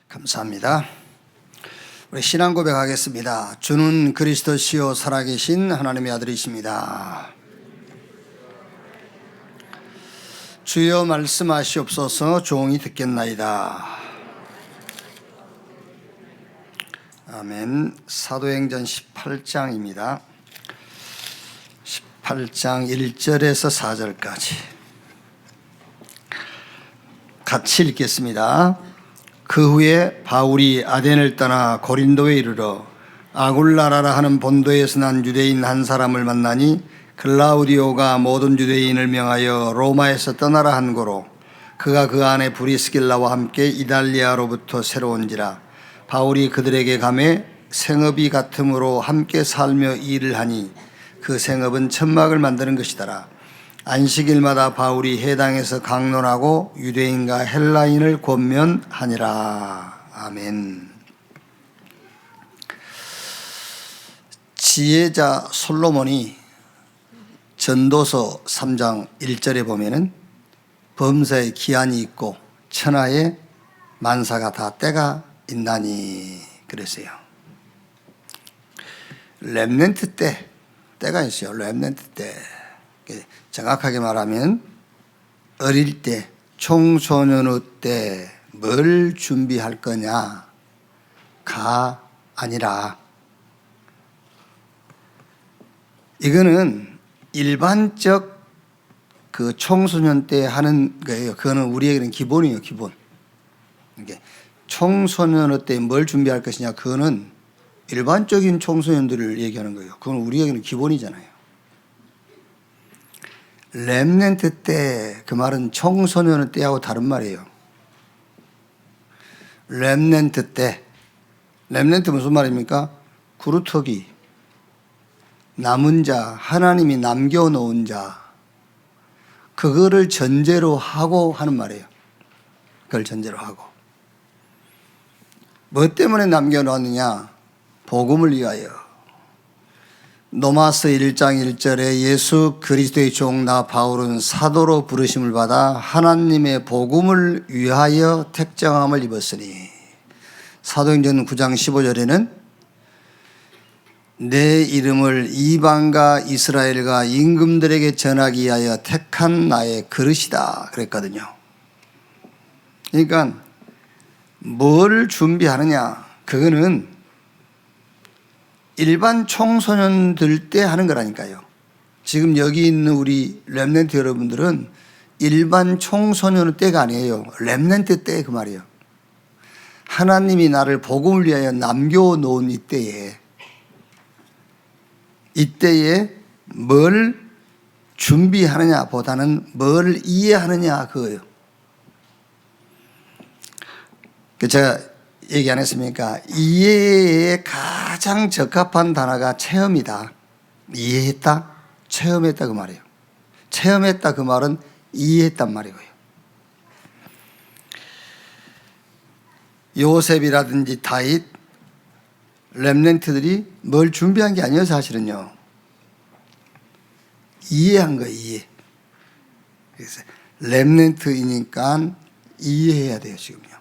감사합니다. 우리 신앙 고백하겠습니다. 주는 그리스도시요 살아계신 하나님의 아들이십니다. 주여 말씀하시옵소서. 종이 듣겠나이다. 아멘. 사도행전 18장입니다. 18장 1절에서 4절까지 같이 읽겠습니다. 그 후에 바울이 아덴을 떠나 고린도에 이르러 아굴라라라 하는 본도에서 난 유대인 한 사람을 만나니 글라우디오가 모든 유대인을 명하여 로마에서 떠나라 한 고로 그가 그 안에 브리스길라와 함께 이달리아로부터 새로 온지라. 바울이 그들에게 가매 생업이 같음으로 함께 살며 일을 하니 그 생업은 천막을 만드는 것이더라. 안식일마다 바울이 회당에서 강론하고 유대인과 헬라인을 권면하니라. 아멘. 지혜자 솔로몬이 전도서 3장 1절에 보면은 범사에 기한이 있고 천하에 만사가 다 때가 있나니 그랬어요. 렘넌트 때가 있어요. 렘넌트 때. 정확하게 말하면 어릴 때, 청소년의 때 뭘 준비할 거냐가 아니라, 이거는 일반적 그 청소년 때 하는 거예요. 그거는 우리에게는 기본이에요, 기본. 청소년의 때 뭘 준비할 것이냐, 그거는 일반적인 청소년들을 얘기하는 거예요. 그건 우리에게는 기본이잖아요. 렘넌트 때, 그 말은 청소년의 때하고 다른 말이에요. 렘넌트 때, 렘넌트 무슨 말입니까? 구루터기, 남은 자, 하나님이 남겨놓은 자, 그거를 전제로 하고 하는 말이에요. 그걸 전제로 하고. 뭐 때문에 남겨놓았느냐? 복음을 위하여. 로마서 1장 1절에 예수 그리스도의 종 나 바울은 사도로 부르심을 받아 하나님의 복음을 위하여 택정함을 입었으니. 사도행전 9장 15절에는 내 이름을 이방과 이스라엘과 임금들에게 전하기 위하여 택한 나의 그릇이다 그랬거든요. 그러니까 뭘 준비하느냐, 그거는 일반 청소년들 때 하는 거라니까요. 지금 여기 있는 우리 렘넌트 여러분들은 일반 청소년 때가 아니에요. 렘넌트 때 그 말이에요. 하나님이 나를 복음을 위하여 남겨놓은 이때에 뭘 준비하느냐 보다는 뭘 이해하느냐 그거예요. 제가 얘기 안 했습니까? 이해에 가장 적합한 단어가 체험이다. 이해했다? 체험했다 그 말이에요. 체험했다 그 말은 이해했단 말이고요. 요셉이라든지 다윗, 렘넌트들이 뭘 준비한 게 아니에요, 사실은요. 이해한 거예요, 이해. 그래서 렘넌트이니까 이해해야 돼요, 지금요.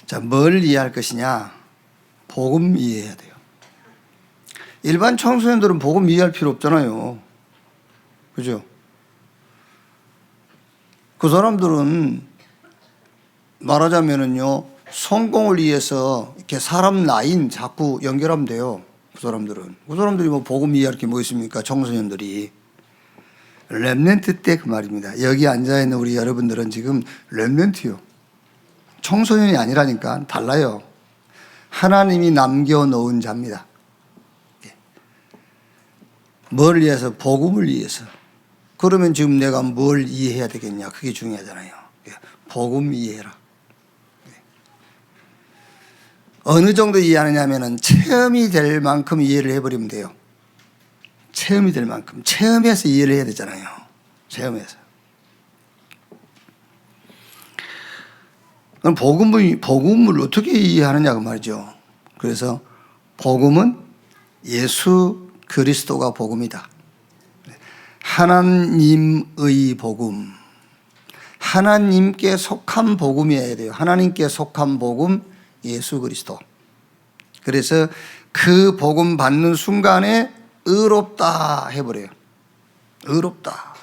자, 뭘 이해할 것이냐? 복음 이해해야 돼요. 일반 청소년들은 복음 이해할 필요 없잖아요. 그죠? 그 사람들은 말하자면은요, 성공을 위해서 이렇게 사람 라인 자꾸 연결하면 돼요. 그 사람들이 뭐 복음 이해할 게 뭐 있습니까? 청소년들이. 렘넌트 때 그 말입니다. 여기 앉아있는 우리 여러분들은 지금 렘넌트요. 청소년이 아니라니까 달라요. 하나님이 남겨놓은 자입니다. 뭘 위해서? 복음을 위해서. 그러면 지금 내가 뭘 이해해야 되겠냐? 그게 중요하잖아요. 복음 이해해라. 어느 정도 이해하느냐 하면은 체험이 될 만큼 이해를 해버리면 돼요. 체험이 될 만큼. 체험해서 이해를 해야 되잖아요. 체험해서. 그럼 복음을 어떻게 이해하느냐고 말이죠. 그래서 복음은 예수 그리스도가 복음이다. 하나님의 복음, 하나님께 속한 복음이어야 돼요. 하나님께 속한 복음 예수 그리스도. 그래서 그 복음 받는 순간에 의롭다 해버려요. 의롭다.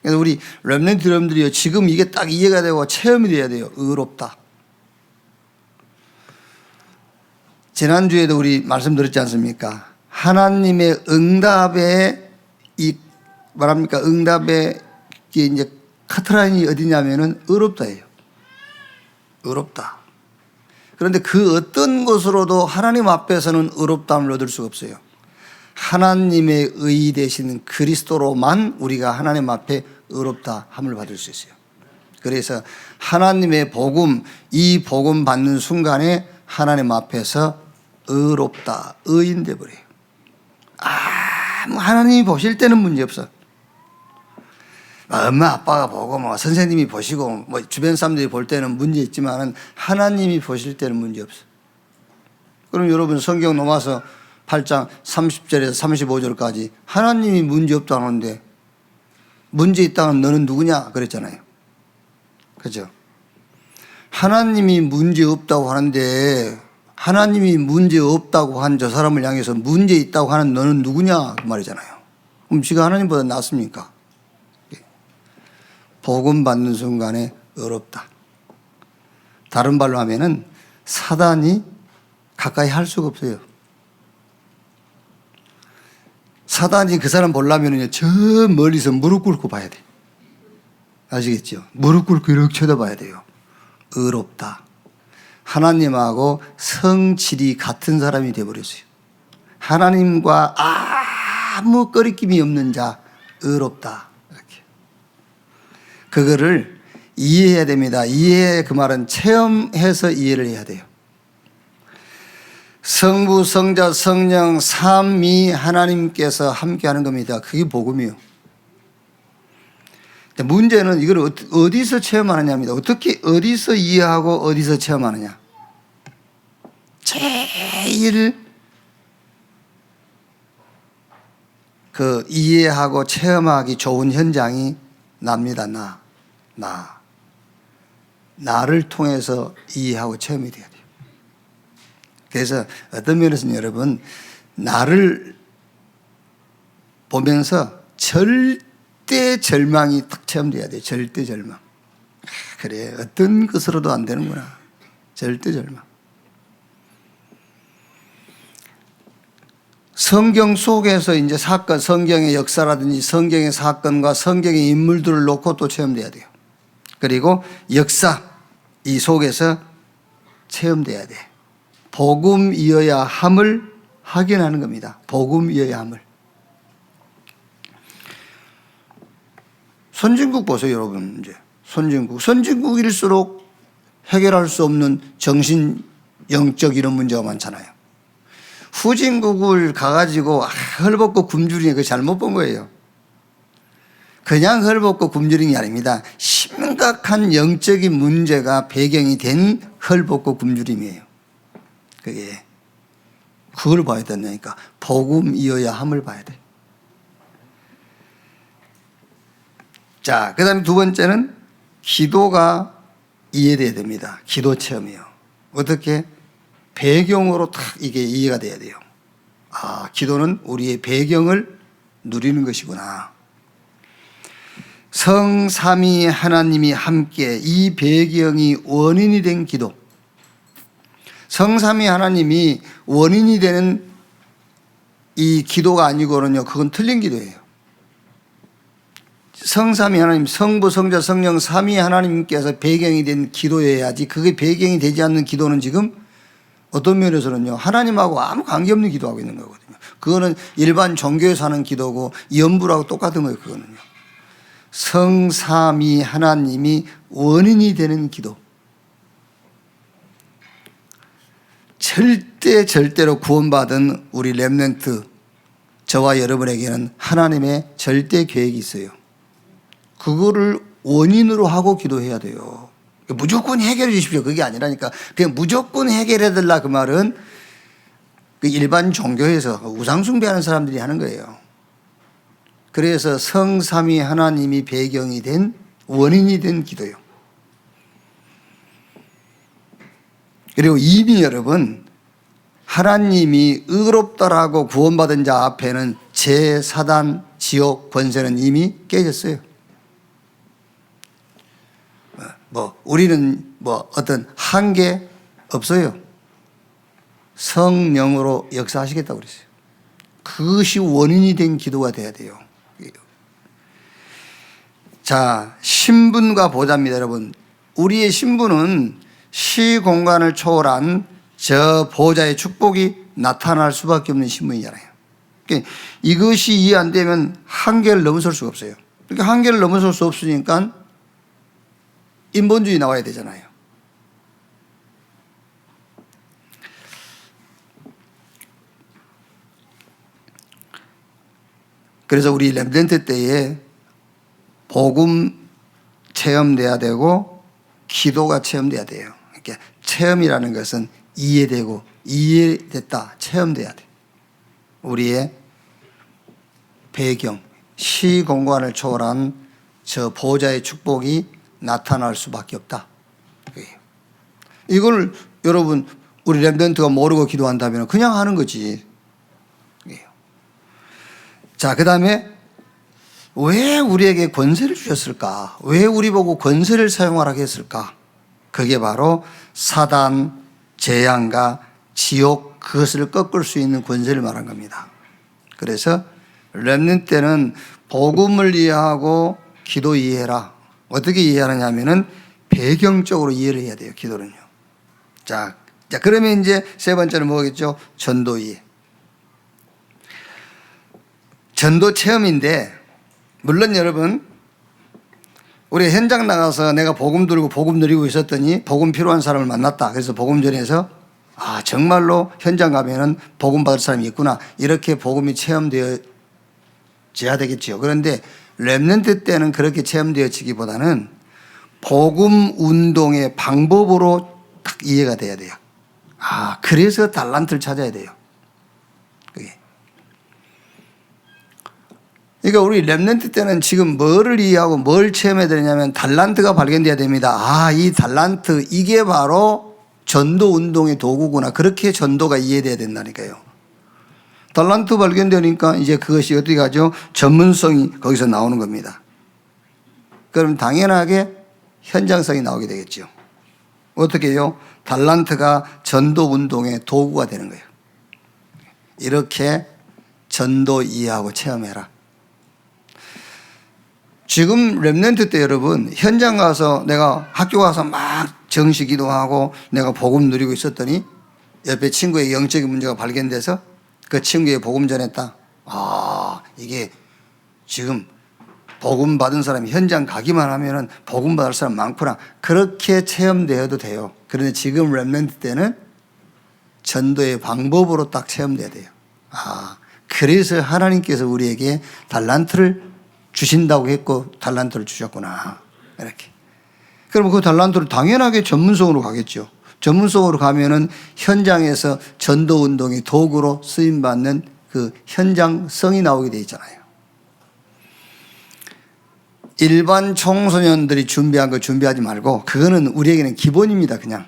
그래서 우리 렘넌트 여러분들이요, 지금 이게 딱 이해가 되고 체험이 돼야 돼요. 의롭다. 지난주에도 우리 말씀드렸지 않습니까? 하나님의 응답에 말합니까? 응답의 이제 카트라인이 어디냐면은 의롭다예요. 의롭다. 그런데 그 어떤 것으로도 하나님 앞에서는 의롭다함을 얻을 수가 없어요. 하나님의 의 되시는 그리스도로만 우리가 하나님 앞에 의롭다함을 받을 수 있어요. 그래서 하나님의 복음, 이 복음 받는 순간에 하나님 앞에서 의롭다, 의인 돼 버려요. 하나님이 보실 때는 문제 없어. 엄마 아빠가 보고 뭐 선생님이 보시고 뭐 주변 사람들이 볼 때는 문제 있지만은 하나님이 보실 때는 문제 없어. 그럼 여러분 성경 로마서 8장 30절에서 35절까지 하나님이 문제 없다고 하는데 문제 있다는 너는 누구냐 그랬잖아요. 그죠? 하나님이 문제 없다고 하는데 하나님이 문제 없다고 한 저 사람을 향해서 문제 있다고 하는 너는 누구냐 그 말이잖아요. 그럼 지가 하나님보다 낫습니까? 복음 받는 순간에 의롭다. 다른 말로 하면은 사단이 가까이 할 수가 없어요. 사단이 그 사람 보려면 저 멀리서 무릎 꿇고 봐야 돼. 아시겠죠? 무릎 꿇고 이렇게 쳐다봐야 돼요. 의롭다. 하나님하고 성질이 같은 사람이 되어버렸어요. 하나님과 아무 꺼리낌이 없는 자, 의롭다. 이렇게. 그거를 이해해야 됩니다. 그 말은 체험해서 이해를 해야 돼요. 성부, 성자, 성령, 삼위 하나님께서 함께 하는 겁니다. 그게 복음이에요. 문제는 이걸 어디서 체험하느냐입니다. 어디서 이해하고 어디서 체험하느냐. 제일 이해하고 체험하기 좋은 현장이 납니다. 나를 통해서 이해하고 체험이 돼야 돼요. 그래서 어떤 면에서는 여러분, 나를 보면서 절대 절망이 딱 체험돼야 돼요. 절대 절망. 그래, 어떤 것으로도 안 되는구나. 절대 절망. 성경 속에서 이제 사건, 성경의 역사라든지 성경의 사건과 성경의 인물들을 놓고 또 체험돼야 돼요. 그리고 역사, 이 속에서 체험돼야 돼. 복음이어야 함을 확인하는 겁니다. 복음이어야 함을. 선진국 보세요, 여러분. 이제 선진국일수록 해결할 수 없는 정신, 영적 이런 문제가 많잖아요. 후진국을 가가지고 헐벗고 굶주리는 거 잘못 본 거예요. 그냥 헐벗고 굶주리는 게 아닙니다. 심각한 영적인 문제가 배경이 된 헐벗고 굶주림이에요. 그걸 봐야 된다니까. 복음이어야 함을 봐야 돼. 자, 그 다음에 두 번째는 기도가 이해돼야 됩니다. 기도 체험이요. 어떻게? 배경으로 딱 이게 이해가 돼야 돼요. 기도는 우리의 배경을 누리는 것이구나. 성삼위 하나님이 함께 이 배경이 원인이 된 기도. 성삼위 하나님이 원인이 되는 이 기도가 아니고는요, 그건 틀린 기도예요. 성삼위 하나님, 성부, 성자, 성령, 삼위 하나님께서 배경이 된 기도여야지, 그게 배경이 되지 않는 기도는 지금 어떤 면에서는요, 하나님하고 아무 관계없는 기도하고 있는 거거든요. 그거는 일반 종교에서 하는 기도고 연부라고 똑같은 거예요. 그거는요. 성삼위 하나님이 원인이 되는 기도. 절대로 구원받은 우리 렘넌트, 저와 여러분에게는 하나님의 절대 계획이 있어요. 그거를 원인으로 하고 기도해야 돼요. 무조건 해결해 주십시오. 그게 아니라니까. 그냥 무조건 해결해 달라 그 말은 그 일반 종교에서 우상숭배하는 사람들이 하는 거예요. 그래서 성삼위 하나님이 배경이 된 원인이 된 기도요. 그리고 이미 여러분, 하나님이 의롭다라고 구원받은 자 앞에는 죄, 사단, 지옥, 권세는 이미 깨졌어요. 우리는 어떤 한계 없어요. 성령으로 역사하시겠다고 그랬어요. 그것이 원인이 된 기도가 돼야 돼요. 자, 신분과 보좌입니다, 여러분. 우리의 신분은 시공간을 초월한 저 보좌의 축복이 나타날 수밖에 없는 신분이잖아요. 그러니까 이것이 이해 안 되면 한계를 넘어설 수가 없어요. 그러니까 한계를 넘어설 수 없으니까 인본주의 나와야 되잖아요. 그래서 우리 렘넌트 때에 복음 체험돼야 되고 기도가 체험돼야 돼요. 그러니까 체험이라는 것은 이해되고 이해됐다, 체험돼야 돼. 우리의 배경, 시공간을 초월한 저 보좌의 축복이 나타날 수밖에 없다. 이걸 여러분, 우리 렘넌트가 모르고 기도한다면 그냥 하는 거지. 자, 그 다음에 왜 우리에게 권세를 주셨을까? 왜 우리 보고 권세를 사용하라고 했을까? 그게 바로 사단, 재앙과 지옥, 그것을 꺾을 수 있는 권세를 말한 겁니다. 그래서 렘넌트 때는 복음을 이해하고 기도 이해해라. 어떻게 이해하느냐 하면은 배경적으로 이해를 해야 돼요, 기도는요. 자, 그러면 이제 세 번째는 뭐겠죠? 전도 이해. 전도 체험인데, 물론 여러분, 우리 현장 나가서 내가 복음 들고 복음 누리고 있었더니 복음 필요한 사람을 만났다. 그래서 복음 전해서 정말로 현장 가면은 복음 받을 사람이 있구나. 이렇게 복음이 체험되어져야 되겠죠. 그런데 렘넌트 때는 그렇게 체험되어지기보다는 복음 운동의 방법으로 딱 이해가 돼야 돼요. 그래서 달란트를 찾아야 돼요. 그러니까 우리 렘넌트 때는 지금 뭐를 이해하고 뭘 체험해야 되냐면 달란트가 발견돼야 됩니다. 이 달란트, 이게 바로 전도 운동의 도구구나. 그렇게 전도가 이해돼야 된다니까요. 달란트 발견되니까 이제 그것이 어떻게 가죠? 전문성이 거기서 나오는 겁니다. 그럼 당연하게 현장성이 나오게 되겠죠. 어떻게 해요? 달란트가 전도 운동의 도구가 되는 거예요. 이렇게 전도 이해하고 체험해라. 지금 렘넌트 때 여러분, 현장 가서 내가 학교 가서 막 정시 기도하고 내가 복음 누리고 있었더니 옆에 친구의 영적인 문제가 발견돼서 그 친구의 복음 전했다. 이게 지금 복음 받은 사람이 현장 가기만 하면은 복음 받을 사람 많구나. 그렇게 체험되어도 돼요. 그런데 지금 렘넌트 때는 전도의 방법으로 딱 체험돼야 돼요. 그래서 하나님께서 우리에게 달란트를 주신다고 했고 달란트를 주셨구나. 이렇게. 그럼 그 달란트를 당연하게 전문성으로 가겠죠. 전문성으로 가면은 현장에서 전도 운동의 도구로 쓰임받는 그 현장성이 나오게 돼 있잖아요. 일반 청소년들이 준비한 거 준비하지 말고, 그거는 우리에게는 기본입니다. 그냥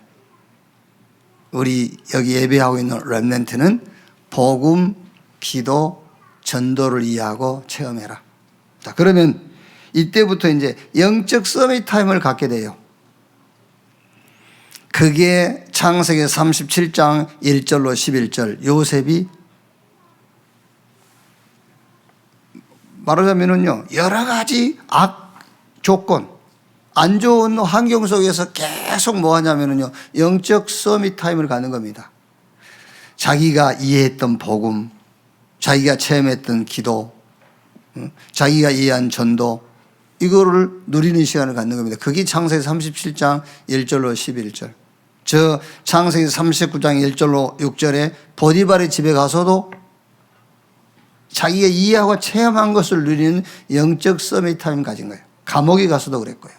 우리 여기 예배하고 있는 렘넌트는 복음, 기도, 전도를 이해하고 체험해라. 자, 그러면 이때부터 이제 영적 서밋 타임을 갖게 돼요. 그게 창세기 37장 1절로 11절, 요셉이 말하자면은요, 여러 가지 악 조건, 안 좋은 환경 속에서 계속 뭐 하냐면은요, 영적 서밋 타임을 갖는 겁니다. 자기가 이해했던 복음, 자기가 체험했던 기도, 자기가 이해한 전도, 이거를 누리는 시간을 갖는 겁니다. 그게 창세기 37장 1절로 11절. 저 창세기 39장 1절로 6절에 보디발의 집에 가서도 자기가 이해하고 체험한 것을 누리는 영적 서밋 타임 가진 거예요. 감옥에 가서도 그랬고요.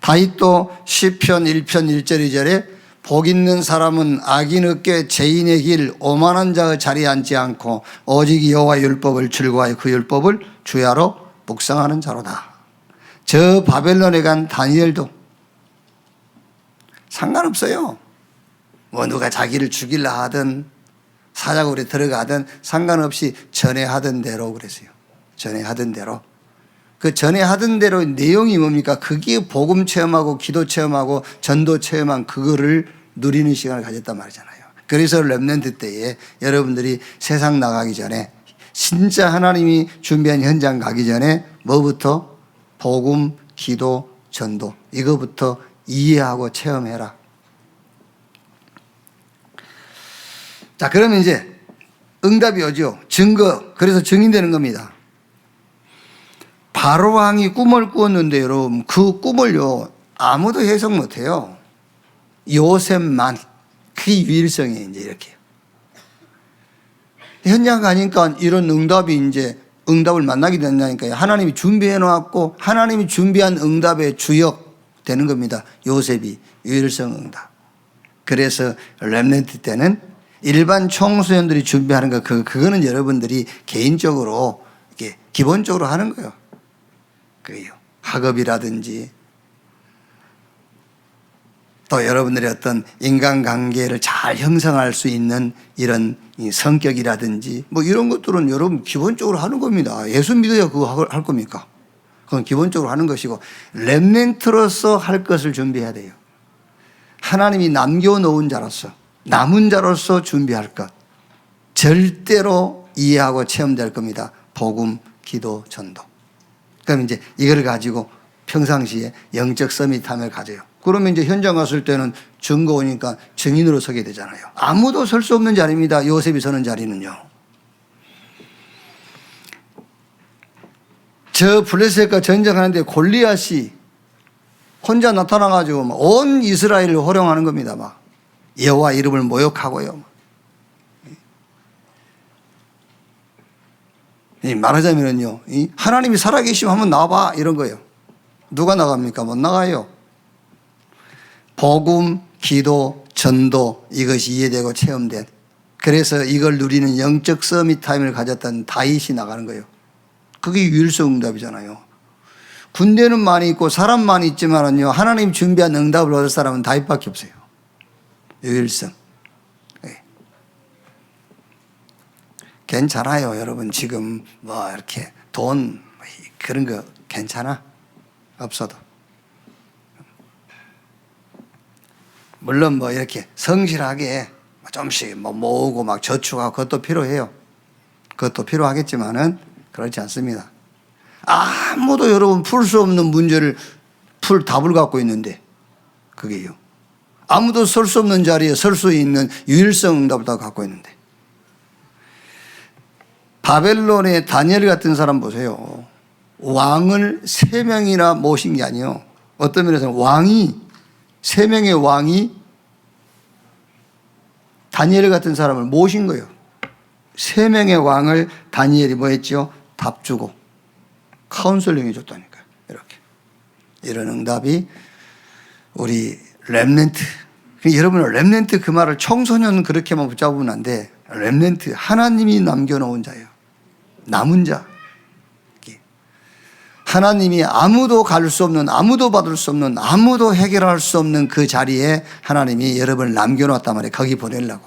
다윗도 시편 1편 1절 2절에 복 있는 사람은 악인 없게 죄인의 길 오만한 자의 자리에 앉지 않고 오직 여호와의 율법을 즐거워하여 그 율법을 주야로 묵상하는 자로다. 저 바벨론에 간 다니엘도 상관없어요. 뭐 누가 자기를 죽이려 하든 사자굴에 들어가든 상관없이 전에 하던 대로 그랬어요. 전에 하던 대로. 그 전에 하던 대로 내용이 뭡니까? 그게 복음 체험하고 기도 체험하고 전도 체험한 그거를 누리는 시간을 가졌단 말이잖아요. 그래서 렘넌트 때에 여러분들이 세상 나가기 전에 진짜 하나님이 준비한 현장 가기 전에 뭐부터? 복음, 기도, 전도 이거부터 이해하고 체험해라. 자, 그러면 이제 응답이 오죠. 증거. 그래서 증인되는 겁니다. 바로 왕이 꿈을 꾸었는데 여러분 그 꿈을요 아무도 해석 못해요. 요셉만. 그게 유일성이 이제 이렇게. 현장 가니까 이런 응답이 이제 응답을 만나게 된다니까요. 하나님이 준비해 놓았고 하나님이 준비한 응답의 주역 되는 겁니다. 요셉이 유일성 응답. 그래서 렘넌트 때는 일반 청소년들이 준비하는 거 그거는 여러분들이 개인적으로 이렇게 기본적으로 하는 거예요. 그게요. 학업이라든지 또 여러분들의 어떤 인간관계를 잘 형성할 수 있는 이런 성격이라든지 뭐 이런 것들은 여러분 기본적으로 하는 겁니다. 예수 믿어야 그거 할 겁니까? 그건 기본적으로 하는 것이고 렘넌트로서 할 것을 준비해야 돼요. 하나님이 남겨놓은 자로서 남은 자로서 준비할 것 절대로 이해하고 체험될 겁니다. 복음, 기도, 전도. 그럼 이제 이걸 가지고 평상시에 영적 서밋함을 가져요. 그러면 이제 현장 갔을 때는 증거 오니까 증인으로 서게 되잖아요. 아무도 설 수 없는 자리입니다. 요셉이 서는 자리는요. 저 블레셋과 전쟁하는데 골리앗이 혼자 나타나가지고 온 이스라엘을 호령하는 겁니다. 막 여호와 이름을 모욕하고요. 말하자면요, 하나님이 살아계시면 한번 나와봐 이런 거예요. 누가 나갑니까? 못 나가요. 복음, 기도, 전도 이것이 이해되고 체험된. 그래서 이걸 누리는 영적 서밋 타임을 가졌던 다윗이 나가는 거예요. 그게 유일성 응답이잖아요. 군대는 많이 있고 사람 많이 있지만은요 하나님 준비한 응답을 얻을 사람은 다윗밖에 없어요. 유일성. 네. 괜찮아요, 여러분. 지금 뭐 이렇게 돈 그런 거 괜찮아? 없어도. 물론 뭐 이렇게 성실하게 좀씩 뭐 모으고 막 저축하고 그것도 필요해요. 그것도 필요하겠지만은 그렇지 않습니다. 아무도 여러분 풀 수 없는 문제를 풀 답을 갖고 있는데 그게요. 아무도 설 수 없는 자리에 설 수 있는 유일성 응답을 다 갖고 있는데 바벨론의 다니엘 같은 사람 보세요. 왕을 3명이나 모신 게 아니에요. 어떤 면에서는 왕이 3명의 왕이 다니엘 같은 사람을 모신 거예요. 3명의 왕을 다니엘이 뭐 했죠? 답 주고 카운슬링 해줬다니까요. 이렇게 이런 응답이 우리 렘넌트. 여러분 렘넌트 그 말을 청소년 그렇게만 붙잡으면 안 돼. 렘넌트 하나님이 남겨놓은 자예요. 남은 자. 하나님이 아무도 갈 수 없는, 아무도 받을 수 없는, 아무도 해결할 수 없는 그 자리에 하나님이 여러분을 남겨놨단 말이에요. 거기 보내려고.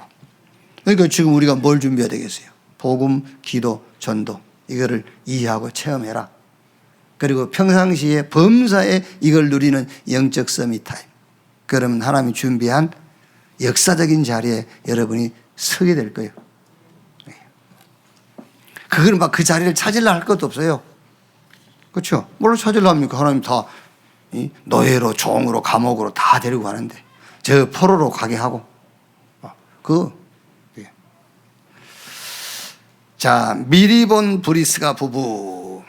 그러니까 지금 우리가 뭘 준비해야 되겠어요? 복음, 기도, 전도 이거를 이해하고 체험해라. 그리고 평상시에 범사에 이걸 누리는 영적 서밋 타임. 그러면 하나님이 준비한 역사적인 자리에 여러분이 서게 될 거예요. 그걸 막 그 자리를 찾으려 할 것도 없어요. 그렇죠? 뭘로 찾으려 합니까? 하나님 다 노예로, 종으로, 감옥으로 다 데리고 가는데 저 포로로 가게 하고 자, 미리 본 브리스가 부부.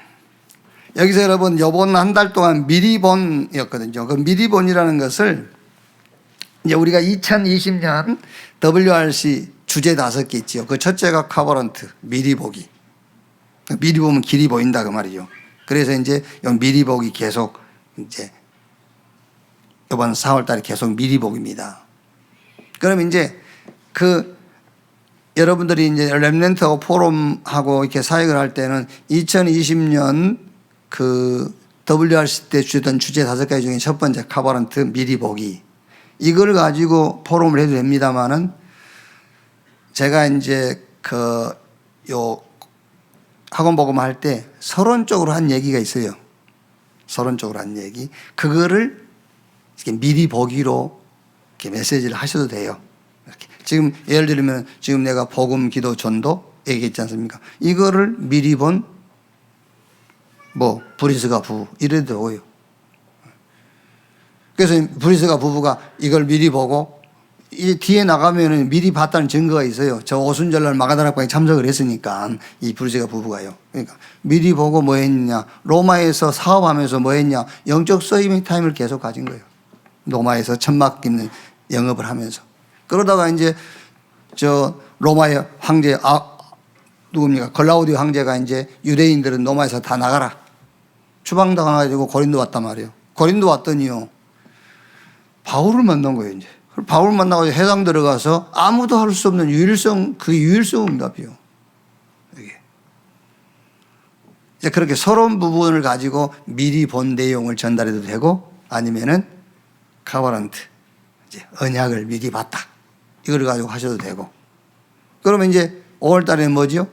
여기서 여러분 요번 한 달 동안 미리 본이었거든요. 그 미리 본이라는 것을 이제 우리가 2020년 WRC 주제 5개 있죠. 그 첫째가 카버런트, 미리 보기. 미리 보면 길이 보인다 그 말이죠. 그래서 이제 미리 보기 계속 이제 이번 4월 달에 계속 미리 보기입니다. 그럼 이제 그 여러분들이 이제 렘넌트하고 포럼하고 이렇게 사역을 할 때는 2020년 그 WRC 때 주던 주제 5가지 중에 첫 번째 카바란트 미리 보기. 이걸 가지고 포럼을 해도 됩니다만은 제가 이제 요 학원 복음 할 때 서론적으로 한 얘기가 있어요. 서론적으로 한 얘기. 그거를 이렇게 미리 보기로 이렇게 메시지를 하셔도 돼요. 이렇게. 지금 예를 들면 지금 내가 복음, 기도, 전도 얘기했지 않습니까? 이거를 미리 본 브리스가 부부 이래도 되고요. 그래서 브리스가 부부가 이걸 미리 보고 이 뒤에 나가면은 미리 봤다는 증거가 있어요. 저 오순절날 마가다락방에 참석을 했으니까 이 브리스가 부부가요. 그러니까 미리 보고 뭐 했냐? 로마에서 사업하면서 뭐 했냐? 영적 서이밍 타임을 계속 가진 거예요. 로마에서 천막 있는 영업을 하면서. 그러다가 이제 저 로마의 황제 누굽니까? 글라우디오 황제가 이제 유대인들은 로마에서 다 나가라. 추방당해가지고 고린도 왔단 말이에요. 고린도 왔더니요. 바울을 만난 거예요, 이제. 바울 만나가지고 해당 들어가서 아무도 할 수 없는 유일성, 그 유일성 응답이요. 이게. 이제 그렇게 서론 부분을 가지고 미리 본 내용을 전달해도 되고 아니면은 카바란트, 이제 언약을 미리 봤다. 이걸 가지고 하셔도 되고. 그러면 이제 5월 달에는 뭐지요?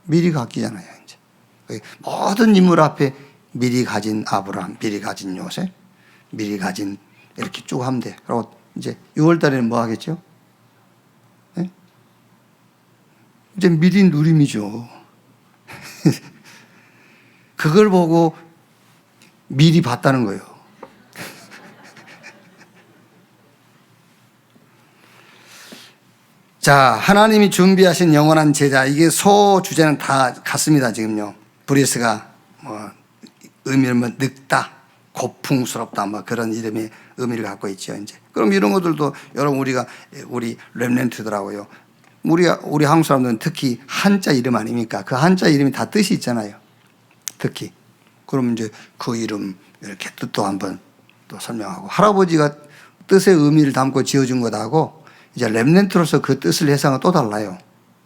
미리 갖기잖아요, 이제. 모든 인물 앞에 미리 가진 아브라함, 미리 가진 요셉, 미리 가진 이렇게 쭉 하면 돼. 그리고 이제 6월 달에는 뭐 하겠죠? 네? 이제 미리 누림이죠. 그걸 보고 미리 봤다는 거예요. 자, 하나님이 준비하신 영원한 제자. 이게 소 주제는 다 같습니다, 지금요. 브리스가 의미를 늙다, 고풍스럽다, 그런 이름의 의미를 갖고 있죠, 이제. 그럼 이런 것들도 여러분 우리 렘넌트더라고요. 우리 한국 사람들은 특히 한자 이름 아닙니까? 그 한자 이름이 다 뜻이 있잖아요. 특히. 그럼 이제 그 이름 이렇게 뜻도 한번 또 설명하고 할아버지가 뜻의 의미를 담고 지어준 것하고 이제 렘넌트로서 그 뜻을 해석은 또 달라요.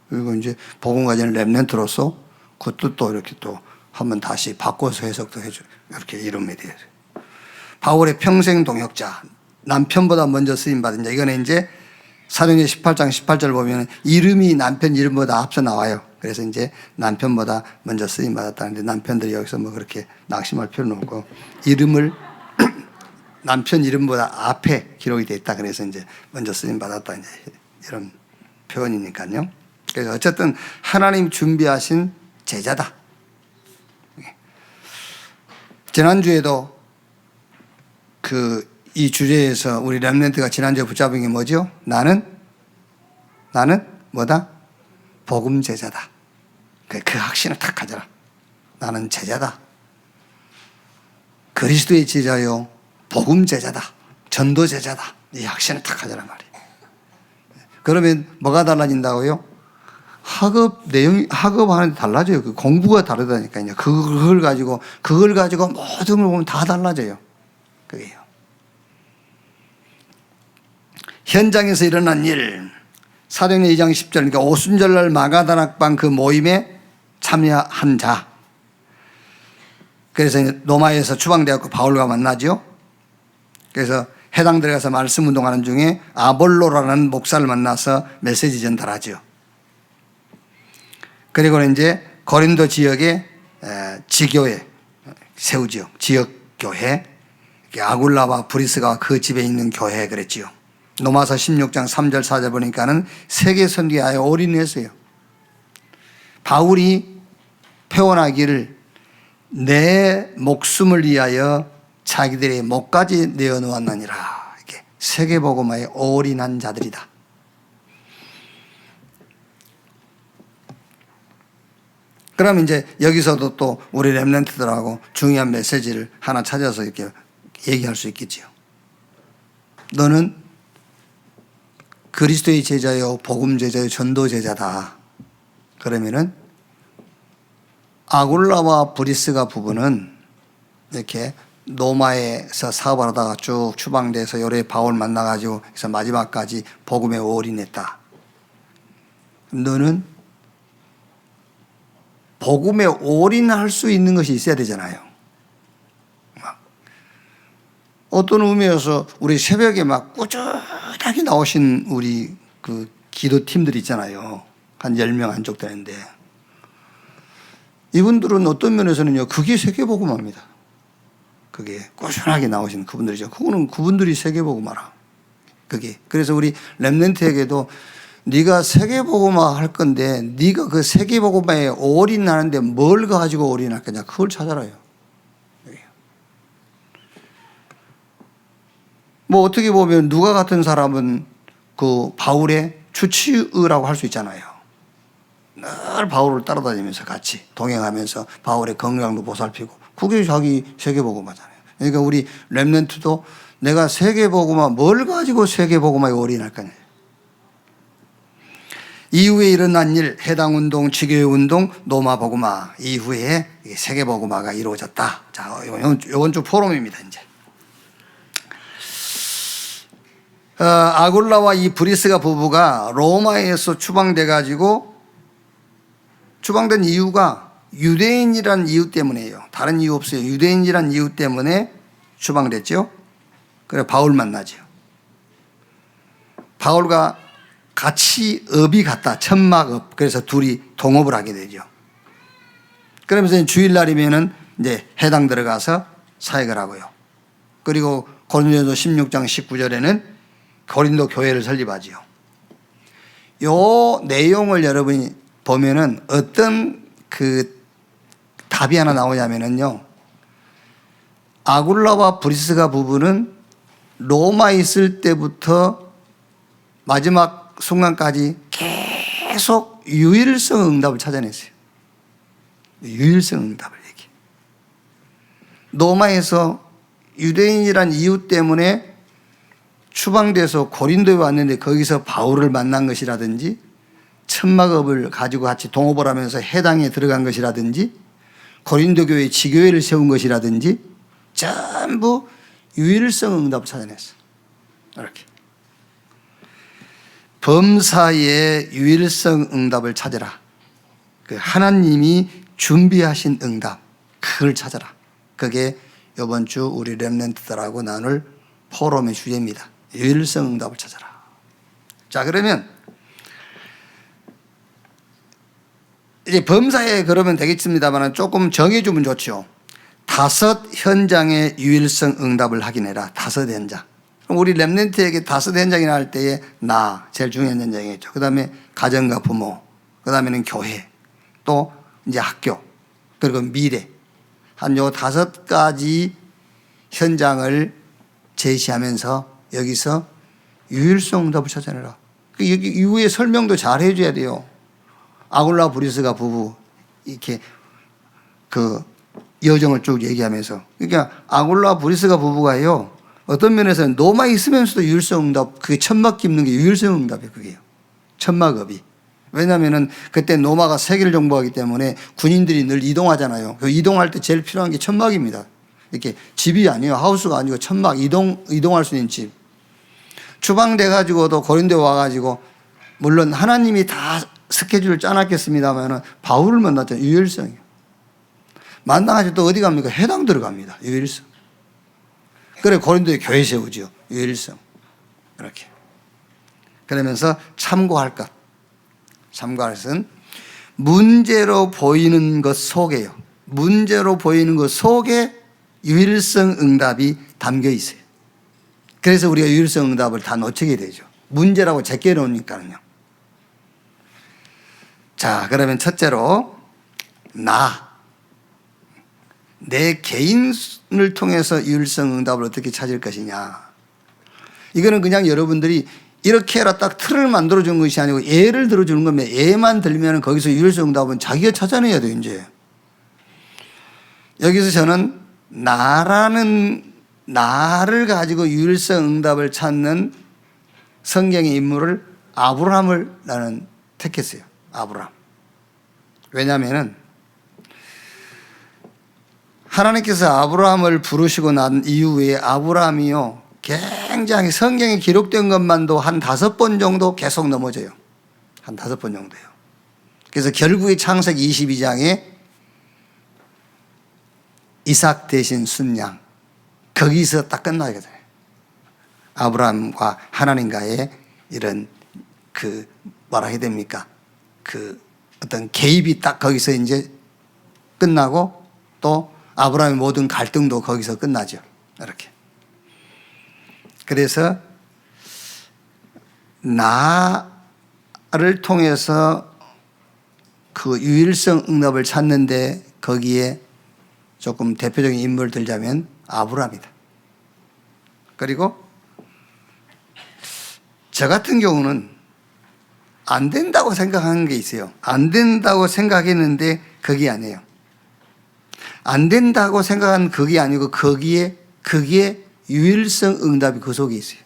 그리고 이제 복음가지는 렘넌트로서 그 뜻도 이렇게 또 한번 다시 바꿔서 해석도 해줘. 이렇게 이름에 대해서. 바울의 평생 동역자, 남편보다 먼저 쓰임받은 자. 이거는 이제 사도행전 18장 18절 보면 이름이 남편 이름보다 앞서 나와요. 그래서 이제 남편보다 먼저 쓰임받았다는데 남편들이 여기서 그렇게 낙심할 필요는 없고 이름을 남편 이름보다 앞에 기록이 돼 있다. 그래서 이제 먼저 쓰임받았다. 이제 이런 표현이니까요. 그래서 어쨌든 하나님 준비하신 제자다. 지난주에도 이 주제에서 우리 렘넌트가 지난주에 붙잡은 게 뭐죠? 나는 뭐다? 복음 제자다. 그 확신을 탁 가져라. 나는 제자다. 그리스도의 제자요. 복음 제자다. 전도 제자다. 이 확신을 탁 가져라 말이에요. 그러면 뭐가 달라진다고요? 학업 내용이 학업하는데 달라져요. 그 공부가 다르다니까요. 그걸 가지고 모든 걸 보면 다 달라져요. 그게요. 현장에서 일어난 일, 사도행전 2장 10절, 그러니까 오순절날 마가다락방 그 모임에 참여한 자. 그래서 로마에서 추방되었고 바울과 만나죠. 그래서 해당 들어가서 말씀 운동하는 중에 아볼로라는 목사를 만나서 메시지 전달하죠. 그리고 이제 고린도 지역에 지교회 세우죠. 지역교회. 아굴라와 브리스가 그 집에 있는 교회 그랬지요. 로마서 16장 3절 4절 보니까는 세계 선교에 아예 올인했어요. 바울이 표현하기를 내 목숨을 위하여 자기들의 목까지 내어놓았느니라. 이렇게 세계 복음화에 올인한 자들이다. 그럼 이제 여기서도 또 우리 렘넌트들하고 중요한 메시지를 하나 찾아서 이렇게 얘기할 수 있겠지요. 너는 그리스도의 제자요, 복음 제자요, 전도 제자다. 그러면은 아굴라와 브리스가 부부는 이렇게 로마에서 사업을 하다가 쭉 추방돼서 요래 바울 만나가지고 그래서 마지막까지 복음에 올인했다. 너는 복음에 올인할 수 있는 것이 있어야 되잖아요. 어떤 의미에서 우리 새벽에 막 꾸준하게 나오신 우리 그 기도팀들 있잖아요. 한 10명 안쪽 되는데 이분들은 어떤 면에서는요, 그게 세계복음화입니다. 그게 꾸준하게 나오신 그분들이죠. 그거는 그분들이 세계복음화라. 그게. 그래서 우리 렘넌트에게도 네가 세계복음화 할 건데 네가 그 세계복음화에 올인하는데 뭘 가지고 올인할 거냐, 그걸 찾아라요. 뭐 어떻게 보면 누가 같은 사람은 그 바울의 추치의라고 할 수 있잖아요. 늘 바울을 따라다니면서 같이 동행하면서 바울의 건강도 보살피고, 그게 자기 세계복음화잖아요. 그러니까 우리 렘넌트도 내가 세계복음화, 뭘 가지고 세계복음화에 올인할 거냐. 이후에 일어난 일, 해당운동, 지교회운동, 노마복음화 이후에 세계복음화가 이루어졌다. 자, 이번 주 포럼입니다. 이제 아굴라와 이 브리스가 부부가 로마에서 추방돼 가지고, 추방된 이유가 유대인이란 이유 때문이에요. 다른 이유 없어요. 유대인이란 이유 때문에 추방됐죠. 그래서 바울 만나죠. 바울과 같이 업이 같다. 천막업. 그래서 둘이 동업을 하게 되죠. 그러면서 주일날이면은 이제 해당 들어가서 사역을 하고요. 그리고 고린도전서 16장 19절에는 고린도 교회를 설립하지요. 요 내용을 여러분이 보면은 어떤 그 답이 하나 나오냐면은요, 아굴라와 브리스가 부부는 로마에 있을 때부터 마지막 순간까지 계속 유일성 응답을 찾아냈어요. 유일성 응답을 얘기해. 로마에서 유대인이란 이유 때문에 추방돼서 고린도에 왔는데 거기서 바울을 만난 것이라든지, 천막업을 가지고 같이 동업을 하면서 해당에 들어간 것이라든지, 고린도 교회에 지교회를 세운 것이라든지, 전부 유일성 응답을 찾아냈어요. 이렇게 범사의 유일성 응답을 찾아라. 그 하나님이 준비하신 응답, 그걸 찾아라. 그게 이번 주 우리 렘넌트들하고 나눌 포럼의 주제입니다. 유일성 응답을 찾아라. 자, 그러면 이제 범사에 그러면 되겠습니다만 조금 정해주면 좋죠. 5 현장의 유일성 응답을 확인해라. 5 현장. 우리 렘넌트에게 5 현장이나 할 때에 나 제일 중요한 현장이겠죠. 그 다음에 가정과 부모, 그 다음에는 교회, 또 이제 학교, 그리고 미래, 한 요 5가지 현장을 제시하면서 여기서 유일성 응답을 찾아내라. 여기 이후에 설명도 잘 해줘야 돼요. 아굴라 브리스가 부부 이렇게 그 여정을 쭉 얘기하면서, 그러니까 아굴라 브리스가 부부가요, 어떤 면에서는 로마에 있으면서도 유일성 응답, 그게 천막 깁는 게 유일성 응답이에요. 그게요. 천막업이. 왜냐하면은 그때 로마가 세계를 정복하기 때문에 군인들이 늘 이동하잖아요. 그 이동할 때 제일 필요한 게 천막입니다. 이렇게 집이 아니에요. 하우스가 아니고 천막, 이동할 수 있는 집. 추방돼 가지고도 고린도에 와가지고, 물론 하나님이 다 스케줄을 짜놨겠습니다만은 바울을 만났잖아요. 유일성이요. 만나가지고 또 어디 갑니까? 해당 들어갑니다. 유일성. 그래 고린도에 교회 세우죠. 유일성. 이렇게. 그러면서 참고할 것. 참고할 것은 문제로 보이는 것 속에요. 문제로 보이는 것 속에 유일성 응답이 담겨 있어요. 그래서 우리가 유일성 응답을 다 놓치게 되죠. 문제라고 제껴놓으니까요. 자, 그러면 첫째로 내 개인을 통해서 유일성 응답을 어떻게 찾을 것이냐. 이거는 그냥 여러분들이 이렇게 해라 딱 틀을 만들어준 것이 아니고 예를 들어주는 겁니다. 예만 들면 거기서 유일성 응답은 자기가 찾아내야 돼요. 이제 여기서 저는 나를 가지고 유일성 응답을 찾는 성경의 인물을 아브라함을 나는 택했어요. 아브라함. 왜냐하면 하나님께서 아브라함을 부르시고 난 이후에 아브라함이요, 굉장히 성경에 기록된 것만도 한 5번 정도 계속 넘어져요. 한 5번 정도요. 그래서 결국에 창세기 22장에 이삭 대신 순양, 거기서 딱 끝나게 돼요. 아브라함과 하나님과의 이런 뭐라 해야 됩니까? 어떤 개입이 딱 거기서 이제 끝나고 또 아브라함의 모든 갈등도 거기서 끝나죠. 이렇게. 그래서 나를 통해서 그 유일성 응답을 찾는데 거기에 조금 대표적인 인물을 들자면 아브라함이다. 그리고 저 같은 경우는 안 된다고 생각하는 게 있어요. 안 된다고 생각했는데 그게 아니에요. 안 된다고 생각한 그게 아니고 그게 유일성 응답이 그 속에 있어요.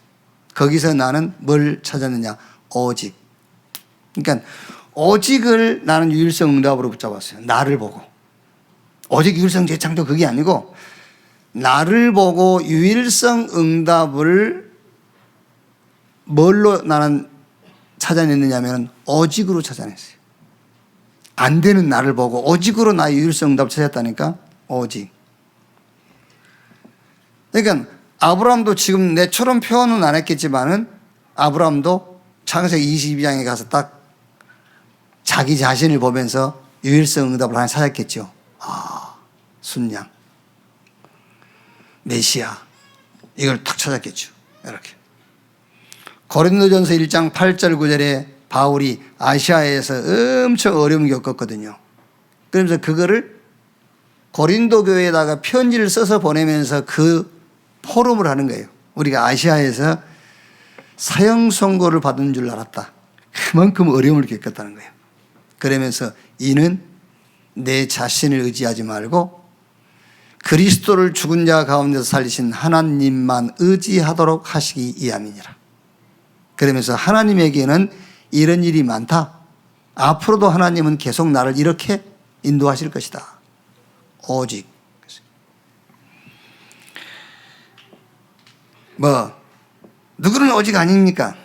거기서 나는 뭘 찾았느냐? 오직. 그러니까 오직을 나는 유일성 응답으로 붙잡았어요. 나를 보고. 오직 유일성 재창도 그게 아니고 나를 보고 유일성 응답을 뭘로 나는 찾아냈느냐면 오직으로 찾아냈어요. 안 되는 나를 보고 오직으로 나의 유일성 응답을 찾았다니까. 오직. 그러니까 아브라함도 지금 내처럼 표현은 안 했겠지만은 아브라함도 창세기 22장에 가서 딱 자기 자신을 보면서 유일성 응답을 하나 찾았겠죠. 순양, 메시아, 이걸 탁 찾았겠죠. 이렇게. 고린도전서 1장 8절 9절에 바울이 아시아에서 엄청 어려움을 겪었거든요. 그러면서 그거를 고린도 교회에다가 편지를 써서 보내면서 그 포럼을 하는 거예요. 우리가 아시아에서 사형 선고를 받은 줄 알았다. 그만큼 어려움을 겪었다는 거예요. 그러면서 이는 내 자신을 의지하지 말고 그리스도를 죽은 자 가운데서 살리신 하나님만 의지하도록 하시기 위함이니라. 그러면서 하나님에게는 이런 일이 많다. 앞으로도 하나님은 계속 나를 이렇게 인도하실 것이다. 오직. 누구는 오직 아닙니까?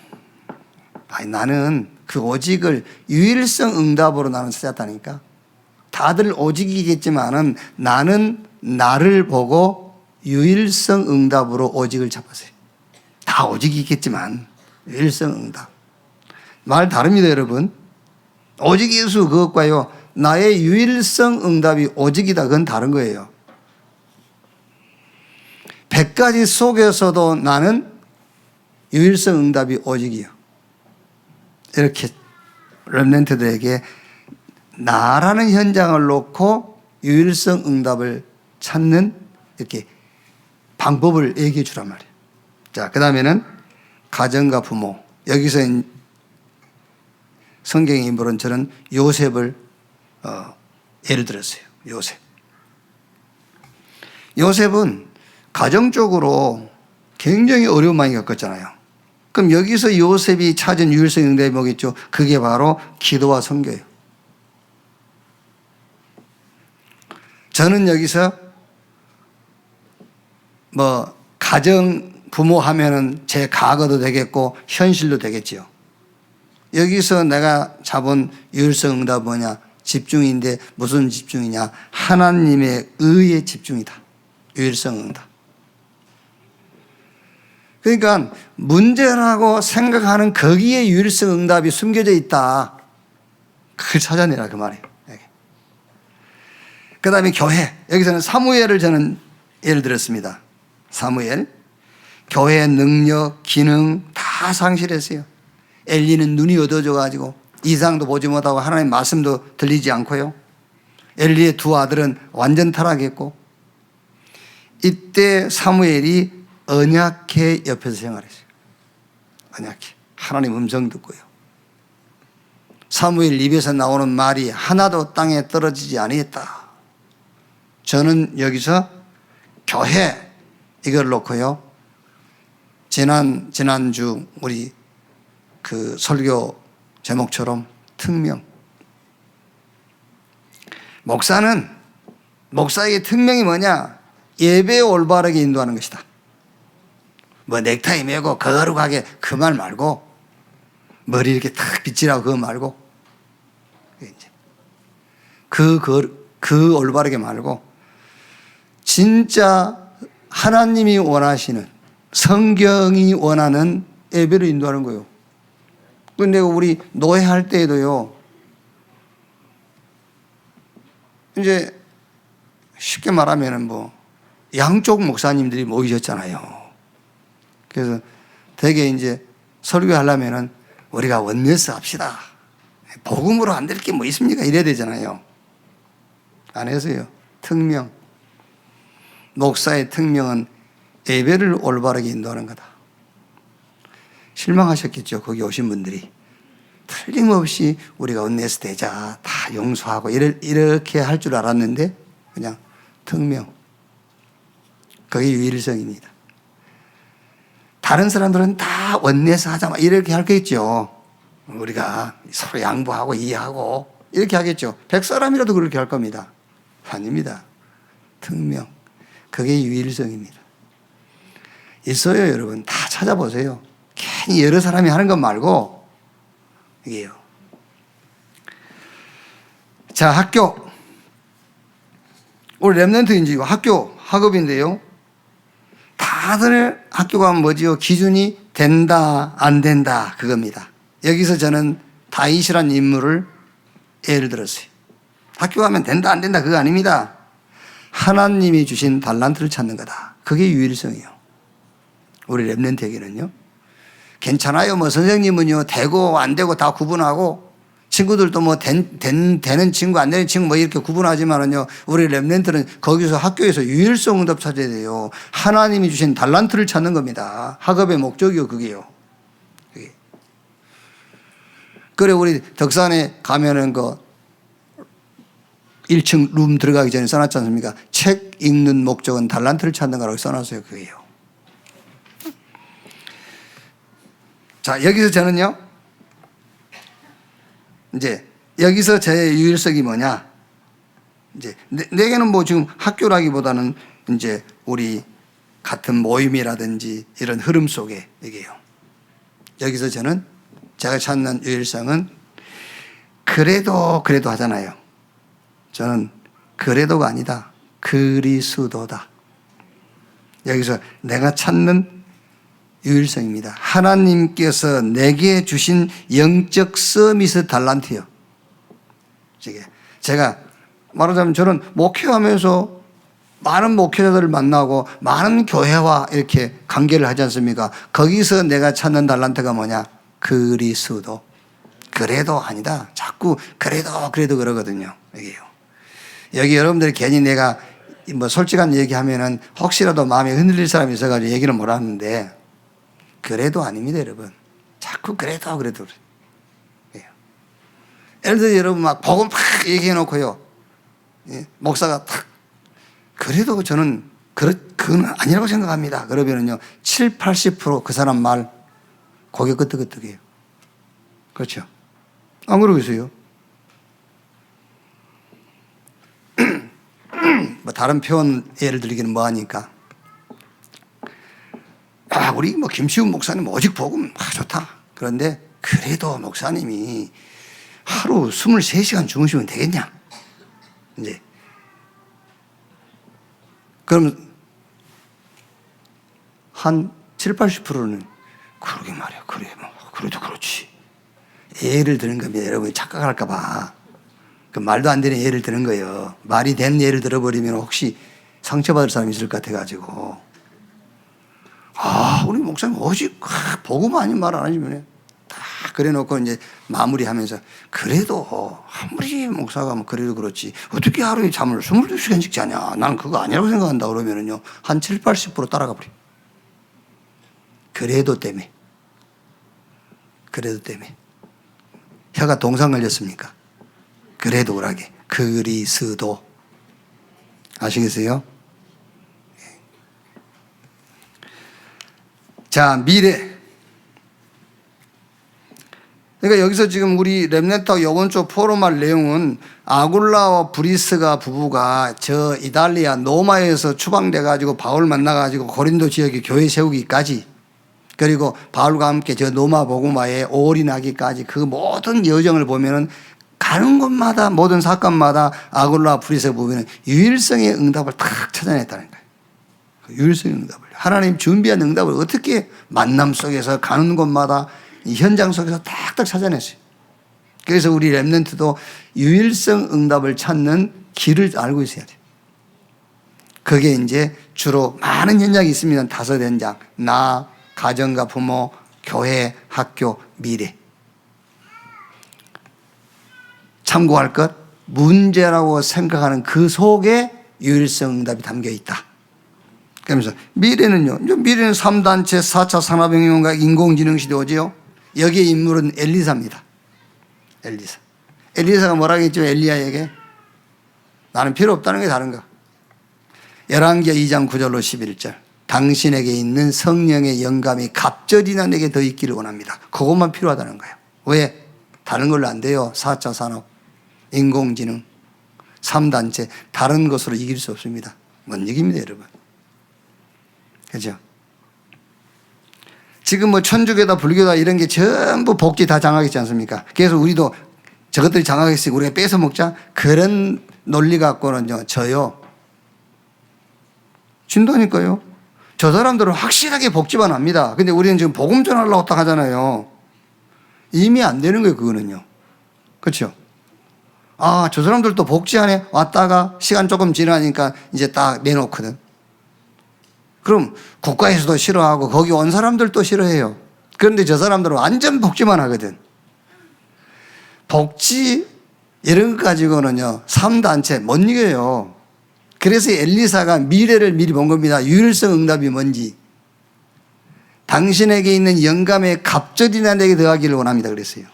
아니, 나는 그 오직을 유일성 응답으로 나는 찾았다니까. 다들 오직이겠지만은 나는 나를 보고 유일성 응답으로 오직을 잡았어요. 다 오직이겠지만 유일성 응답. 말 다릅니다, 여러분. 오직 예수 그것과요, 나의 유일성 응답이 오직이다. 그건 다른 거예요. 100가지 속에서도 나는 유일성 응답이 오직이요. 이렇게 렘넌트들에게 나라는 현장을 놓고 유일성 응답을 찾는 이렇게 방법을 얘기해 주란 말이에요. 자, 그 다음에는 가정과 부모. 여기서 성경의 인물은 저는 요셉을 예를 들었어요. 요셉은 가정적으로 굉장히 어려움 많이 겪었잖아요. 그럼 여기서 요셉이 찾은 유일성 응답이 뭐겠죠? 그게 바로 기도와 선교예요. 저는 여기서 가정 부모 하면은 제 과거도 되겠고 현실도 되겠지요. 여기서 내가 잡은 유일성 응답 뭐냐? 집중인데 무슨 집중이냐? 하나님의 의에 집중이다. 유일성 응답. 그러니까 문제라고 생각하는 거기에 유일성 응답이 숨겨져 있다. 그걸 찾아내라 그 말이에요. 그 다음에 교회. 여기서는 사무엘을 저는 예를 들었습니다. 사무엘. 교회의 능력, 기능 다 상실했어요. 엘리는 눈이 어두워져가지고 이상도 보지 못하고 하나님의 말씀도 들리지 않고요. 엘리의 두 아들은 완전 타락했고, 이때 사무엘이 언약궤 옆에서 생활했어요. 언약궤. 하나님 음성 듣고요. 사무엘 입에서 나오는 말이 하나도 땅에 떨어지지 아니했다. 저는 여기서 교회 이걸 놓고요. 지난주 우리 그 설교 제목처럼 특명. 목사에게 특명이 뭐냐? 예배에 올바르게 인도하는 것이다. 넥타이 메고 거룩하게 그 말 말고, 머리 이렇게 탁 빗질하고 그거 말고, 그 올바르게 말고, 진짜 하나님이 원하시는, 성경이 원하는 예배를 인도하는 거예요. 근데 우리 노예할 때에도요, 이제 쉽게 말하면은 양쪽 목사님들이 모이셨잖아요. 그래서 되게 이제 설교하려면은 우리가 원네스 합시다. 복음으로 안 될 게 뭐 있습니까? 이래야 되잖아요. 안 해서요. 특명. 목사의 특명은 예배를 올바르게 인도하는 거다. 실망하셨겠죠. 거기 오신 분들이. 틀림없이 우리가 원네스 되자, 다 용서하고 이렇게 할 줄 알았는데 그냥 특명. 그게 유일성입니다. 다른 사람들은 다 원네스 하자 이렇게 하겠죠. 우리가 서로 양보하고 이해하고 이렇게 하겠죠. 100사람이라도 그렇게 할 겁니다. 아닙니다. 특명. 그게 유일성입니다. 있어요, 여러분. 다 찾아보세요. 괜히 여러 사람이 하는 것 말고 이게요. 자, 학교. 우리 랩런트인지 학교, 학업인데요. 다들 학교 가면 뭐지요? 기준이 된다, 안 된다, 그겁니다. 여기서 저는 다윗이라는 인물을 예를 들었어요. 학교 가면 된다, 안 된다, 그거 아닙니다. 하나님이 주신 달란트를 찾는 거다. 그게 유일성이에요. 우리 랩런트에게는요. 괜찮아요. 선생님은요, 되고 안 되고 다 구분하고, 친구들도 되는 친구, 안 되는 친구 이렇게 구분하지만은요, 우리 랩런트는 거기서 학교에서 유일성 응답 찾아야 돼요. 하나님이 주신 달란트를 찾는 겁니다. 학업의 목적이요, 그게요. 그게. 그래, 우리 덕산에 가면은 1층 룸 들어가기 전에 써놨지 않습니까? 책 읽는 목적은 달란트를 찾는 거라고 써놨어요, 그게요. 자, 여기서 저는요, 이제, 여기서 제 유일성이 뭐냐? 이제, 내게는 지금 학교라기보다는 이제 우리 같은 모임이라든지 이런 흐름 속에 이게요. 여기서 저는 제가 찾는 유일성은 그래도 하잖아요. 저는 그래도가 아니다. 그리스도다. 여기서 내가 찾는 유일성입니다. 하나님께서 내게 주신 영적 서밋의 달란트요. 제가 말하자면 저는 목회하면서 많은 목회자들을 만나고 많은 교회와 이렇게 관계를 하지 않습니까? 거기서 내가 찾는 달란트가 뭐냐? 그리스도. 그래도 아니다. 자꾸 그래도 그러거든요. 여기요. 여기 여러분들이 괜히 내가 솔직한 얘기하면은 혹시라도 마음에 흔들릴 사람이 있어가지고 얘기를 못 하는데 그래도 아닙니다, 여러분. 자꾸 그래도. 예를 들어 여러분 복음 막 얘기해 놓고요. 목사가 탁 그래도 저는 그건 아니라고 생각합니다. 그러면은요, 7, 80% 그 사람 말 고개 끄덕끄덕해요. 그렇죠? 안 그러겠어요? 다른 표현 예를 들기는 뭐하니까. 우리 김시훈 목사님 오직 복음 좋다. 그런데 그래도 목사님이 하루 23시간 주무시면 되겠냐? 이제. 그럼 한 7, 80%는 그러게 말이야. 그래도 그렇지. 예를 드는 겁니다. 여러분이 착각할까봐. 그 말도 안 되는 예를 드는 거예요. 말이 되는 예를 들어버리면 혹시 상처받을 사람이 있을 것 같아가지고. 우리 목사님 오직 복음 아닌 말 안 하시면 다 그래 놓고 이제 마무리하면서 그래도 아무리 목사가 그래도 그렇지 어떻게 하루에 잠을 22시간씩 자냐. 나는 그거 아니라고 생각한다. 그러면은요, 한 7, 80% 따라가 버려. 그래도 때문에. 혀가 동상 걸렸습니까? 그래도 그러게. 그리스도. 아시겠어요? 자, 미래. 그러니까 여기서 지금 우리 렘넌트하고 이번 주 포럼할 내용은 아굴라와 브리스가 부부가 저 이탈리아 노마에서 추방돼가지고 바울 만나가지고 고린도 지역에 교회 세우기까지, 그리고 바울과 함께 저 노마 복음화에 올인하기까지 그 모든 여정을 보면은 가는 곳마다 모든 사건마다 아굴라 브리스 부부는 유일성의 응답을 탁 찾아냈다는 거예요. 유일성 응답을. 하나님 준비한 응답을 어떻게 만남 속에서 가는 곳마다 이 현장 속에서 딱딱 찾아냈어요. 그래서 우리 렘넌트도 유일성 응답을 찾는 길을 알고 있어야 돼요. 그게 이제 주로 많은 현장이 있습니다. 5 현장. 나, 가정과 부모, 교회, 학교, 미래. 참고할 것, 문제라고 생각하는 그 속에 유일성 응답이 담겨 있다. 그러면서 미래는요. 미래는 3단체, 4차 산업혁명과 인공지능 시대오지요. 여기에 인물은 엘리사입니다. 엘리사. 엘리사가 뭐라고 했죠? 엘리야에게 나는 필요 없다는 게 다른 거. 열왕기하 2장 9절로 11절. 당신에게 있는 성령의 영감이 갑절이나 내게 더 있기를 원합니다. 그것만 필요하다는 거예요. 왜? 다른 걸로 안 돼요. 4차 산업, 인공지능, 3단체 다른 것으로 이길 수 없습니다. 못 이깁니다, 여러분. 그죠? 지금 뭐 천주교다 불교다 이런 게 전부 복지 다 장악했지 않습니까? 그래서 우리도 저것들이 장악했으니까 우리가 뺏어 먹자. 그런 논리 갖고는요, 저요. 진도니까요. 저 사람들은 확실하게 복지만 합니다. 근데 우리는 지금 복음 전하려고 딱 하잖아요. 이미 안 되는 거예요, 그거는요. 그렇죠? 아, 저 사람들도 복지 안에 왔다가 시간 조금 지나니까 이제 딱 내놓거든. 그럼 국가에서도 싫어하고 거기 온 사람들도 싫어해요. 그런데 저 사람들은 완전 복지만 하거든. 복지 이런 거 가지고는요 3단체 못 이겨요. 그래서 엘리사가 미래를 미리 본 겁니다. 유일성 응답이 뭔지. 당신에게 있는 영감의 갑절이나 내게 더하기를 원합니다 그랬어요.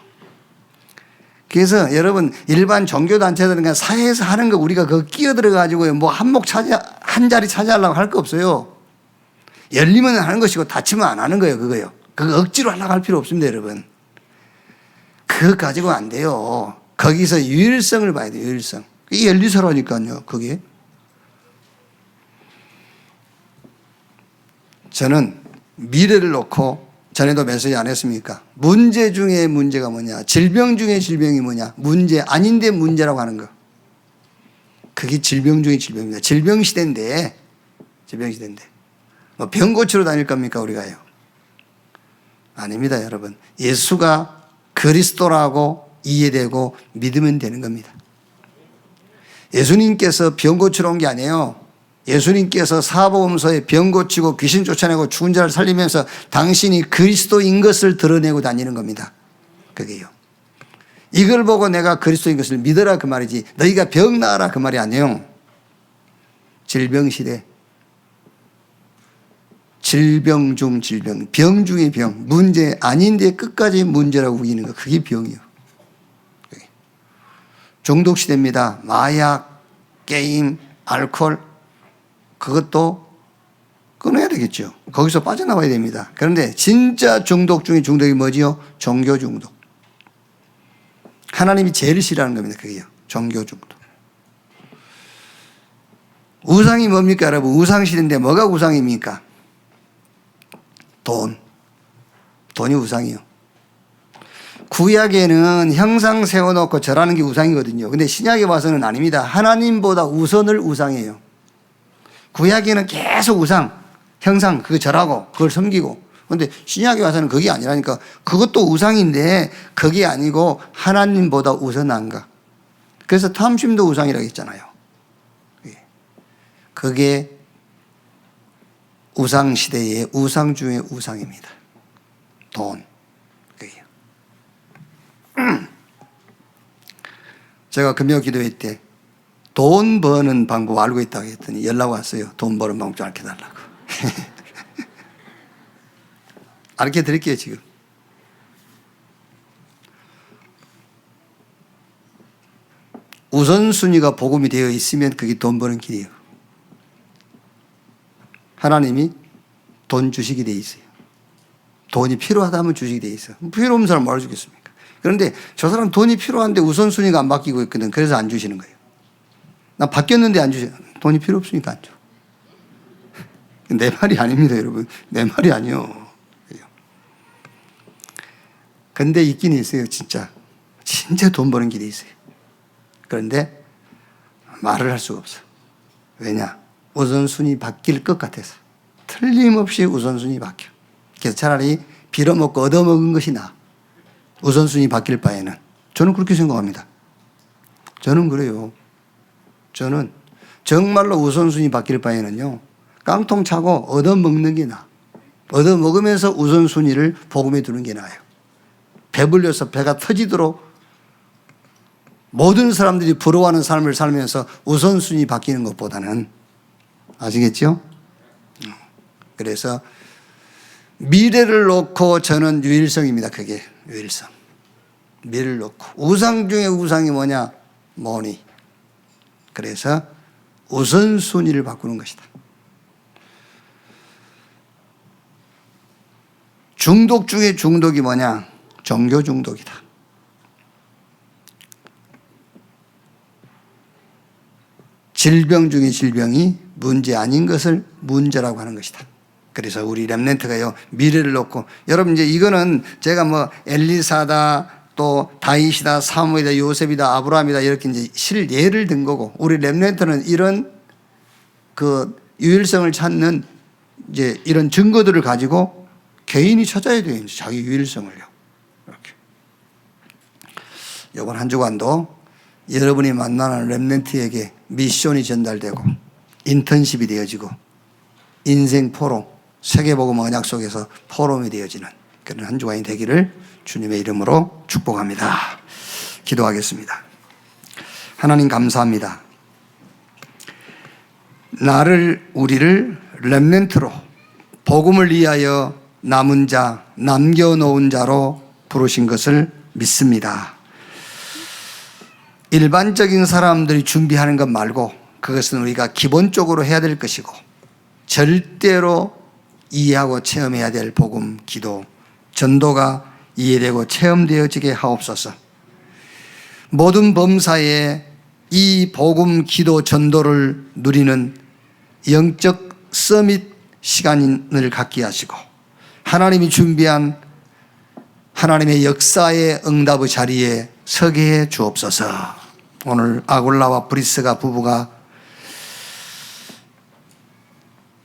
그래서 여러분 일반 종교단체들은 그냥 사회에서 하는 거 우리가 그거 끼어들어 가지고 뭐 한 자리 차지하려고 할 거 없어요. 열리면 하는 것이고 닫히면 안 하는 거예요. 그거요. 그거 억지로 하려고 할 필요 없습니다 여러분. 그거 가지고 안 돼요. 거기서 유일성을 봐야 돼요. 유일성. 이게 엘리사라니까요. 그게. 저는 미래를 놓고 전에도 메시지 안 했습니까? 문제 중에 문제가 뭐냐? 질병 중에 질병이 뭐냐? 문제 아닌데 문제라고 하는 거. 그게 질병 중에 질병입니다. 질병 시대인데 뭐 병 고치러 다닐 겁니까 우리가요? 아닙니다 여러분. 예수가 그리스도라고 이해되고 믿으면 되는 겁니다. 예수님께서 병 고치러 온 게 아니에요. 예수님께서 사복음서에 병 고치고 귀신 쫓아내고 죽은 자를 살리면서 당신이 그리스도인 것을 드러내고 다니는 겁니다. 그게요. 이걸 보고 내가 그리스도인 것을 믿어라 그 말이지 너희가 병 나아라 그 말이 아니에요. 질병 시대. 질병 중 질병. 병 중에 병. 문제 아닌데 끝까지 문제라고 우기는 거. 그게 병이에요. 중독 시대입니다. 마약, 게임, 알코올 그것도 끊어야 되겠죠. 거기서 빠져나와야 됩니다. 그런데 진짜 중독 중에 중독이 뭐지요? 종교 중독. 하나님이 제일 싫어하는 겁니다. 그게요. 종교 중독. 우상이 뭡니까 여러분? 우상시대인데 뭐가 우상입니까? 돈이 우상이요. 구약에는 형상 세워놓고 절하는 게 우상이거든요. 근데 신약에 와서는 아닙니다. 하나님보다 우선을 우상이에요. 구약에는 계속 우상, 형상 그거 절하고 그걸 섬기고. 그런데 신약에 와서는 그게 아니라니까. 그것도 우상인데 그게 아니고 하나님보다 우선한 거. 그래서 탐심도 우상이라고 했잖아요. 그게 우상 시대의 우상 중의 우상입니다. 돈. 그게요. 제가 금요 기도회 때 돈 버는 방법 알고 있다고 했더니 연락 왔어요. 돈 버는 방법 좀 알려 달라고. 알려 드릴게요, 지금. 우선순위가 복음이 되어 있으면 그게 돈 버는 길이에요. 하나님이 돈 주식이 되어 있어요. 돈이 필요하다면 주식이 되어 있어요. 필요 없는 사람 뭐라 주겠습니까? 그런데 저 사람 돈이 필요한데 우선순위가 안 바뀌고 있거든. 그래서 안 주시는 거예요. 나 바뀌었는데 안 주세요. 돈이 필요 없으니까 안 줘. 내 말이 아닙니다, 여러분. 내 말이 아니요. 근데 있긴 있어요, 진짜. 진짜 돈 버는 길이 있어요. 그런데 말을 할 수가 없어. 왜냐? 우선순위 바뀔 것 같아서. 틀림없이 우선순위 바뀌어. 그래서 차라리 빌어먹고 얻어먹은 것이 나아. 우선순위 바뀔 바에는. 저는 그렇게 생각합니다. 저는 그래요. 저는 정말로 우선순위 바뀔 바에는요, 깡통 차고 얻어먹는 게 나아. 얻어먹으면서 우선순위를 복음에 두는 게 나아요. 배불려서 배가 터지도록 모든 사람들이 부러워하는 삶을 살면서 우선순위 바뀌는 것보다는, 아시겠죠? 그래서 미래를 놓고 저는 유일성입니다. 그게 유일성. 미래를 놓고. 우상 중에 우상이 뭐냐? 머니. 그래서 우선순위를 바꾸는 것이다. 중독 중에 중독이 뭐냐? 종교 중독이다. 질병 중에 질병이 문제 아닌 것을 문제라고 하는 것이다. 그래서 우리 렘넌트가요, 미래를 놓고, 여러분 이제 이거는 제가 뭐 엘리사다, 또 다윗이다, 사무엘이다, 요셉이다, 아브라함이다 이렇게 이제 실예를 든 거고, 우리 렘넌트는 이런 그 유일성을 찾는 이제 이런 증거들을 가지고 개인이 찾아야 돼요. 자기 유일성을요. 이렇게. 이번 한 주간도 여러분이 만나는 렘넌트에게 미션이 전달되고 인턴십이 되어지고 인생 포럼, 세계복음 언약 속에서 포럼이 되어지는 그런 한 주간이 되기를 주님의 이름으로 축복합니다. 기도하겠습니다. 하나님 감사합니다. 우리를 렘넌트로 복음을 위하여 남은 자, 남겨놓은 자로 부르신 것을 믿습니다. 일반적인 사람들이 준비하는 것 말고 그것은 우리가 기본적으로 해야 될 것이고 절대로 이해하고 체험해야 될 복음, 기도, 전도가 이해되고 체험되어지게 하옵소서. 모든 범사에 이 복음, 기도, 전도를 누리는 영적 서밋 시간을 갖게 하시고 하나님이 준비한 하나님의 역사의 응답의 자리에 서게 해 주옵소서. 오늘 아굴라와 브리스가 부부가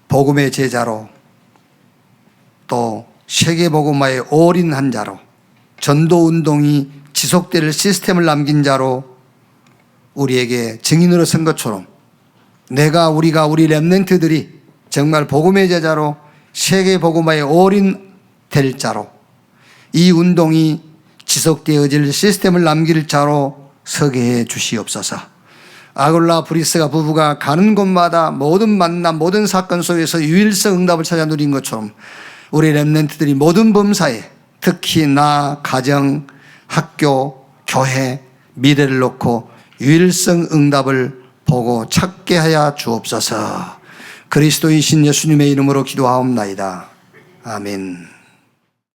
복음의 제자로 또 세계복음화에 올인한 자로 전도운동이 지속될 시스템을 남긴 자로 우리에게 증인으로 선 것처럼 우리가 우리 렘넌트들이 정말 복음의 제자로 세계복음화에 올인될 자로 이 운동이 지속되어질 시스템을 남길 자로 서게 해 주시옵소서. 아굴라 브리스가 부부가 가는 곳마다 모든 만남, 모든 사건 속에서 유일성 응답을 찾아 누린 것처럼 우리 렘넌트들이 모든 범사에 특히 나, 가정, 학교, 교회, 미래를 놓고 유일성 응답을 보고 찾게 하여 주옵소서. 그리스도이신 예수님의 이름으로 기도하옵나이다. 아멘.